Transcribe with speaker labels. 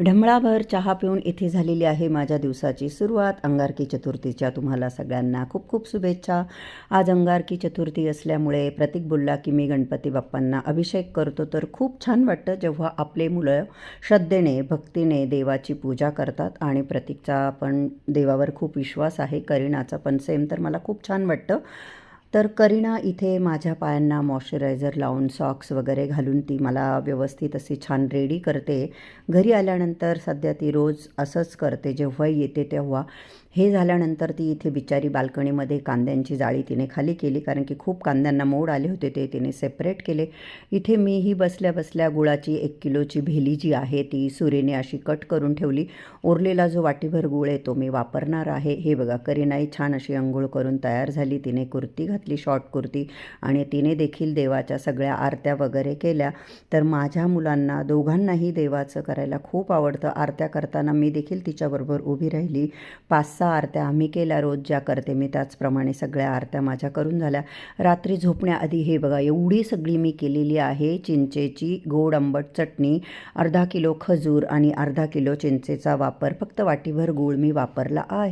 Speaker 1: ढमळाभर चहा पिऊन इथे झालेली आहे माझ्या दिवसाची सुरुवात. अंगारकी चतुर्थीच्या तुम्हाला सगळ्यांना खूप खूप शुभेच्छा. आज अंगारकी चतुर्थी असल्यामुळे प्रतीक बोलला की मी गणपती बाप्पांना अभिषेक करतो, तर खूप छान वाटतं जेव्हा आपले मुलं श्रद्धेने भक्तीने देवाची पूजा करतात. आणि प्रतीकचा पण देवावर खूप विश्वास आहे, करीनाचा पण सेम, तर मला खूप छान वाटतं. तर करीना इथे माझ्या पायांना मॉइश्चरायझर लावून सॉक्स वगैरे घालून ती मला व्यवस्थित अशी छान रेडी करते. घरी आल्यानंतर सध्या ती रोज असंच करते, जेव्हा येते तेव्हा. हे झाल्यानंतर ती इथे बिचारी बाल्कनीमध्ये कांद्यांची जाळी तिने खाली केली, कारण की खूप कांद्यांना मोड आले होते, ते तिने सेपरेट केले. इथे मीही बसल्या बसल्या गुळाची 1 किलोची भेली जी आहे ती सुरीने अशी कट करून ठेवली. उरलेला जो वाटीभर गुळ आहे तो मी वापरणार आहे. हे बघा, करीनाही छान अशी अंघोळ करून तयार झाली. तिने कुर्ती घातली, शॉर्ट कुर्ती, आणि तिने देखील देवाच्या सगळ्या आरत्या वगैरे केल्या. तर माझ्या मुलांना दोघांनाही देवाचं करायला खूप आवडतं. आरत्या करताना मी देखील तिच्याबरोबर उभी राहिली. 5-6 आरत्या आम्ही केल्या, रोज ज्या करते मी त्याचप्रमाणे सगळ्या आरत्या माझ्या करून झाल्या. रात्री झोपण्याआधी हे बघा, एवढी सगळी मी केलेली आहे चिंचेची गोड आंबट चटणी. अर्धा किलो खजूर आणि अर्धा किलो चिंचेचा वापर, फक्त वाटीभर गूळ मी वापरला आहे.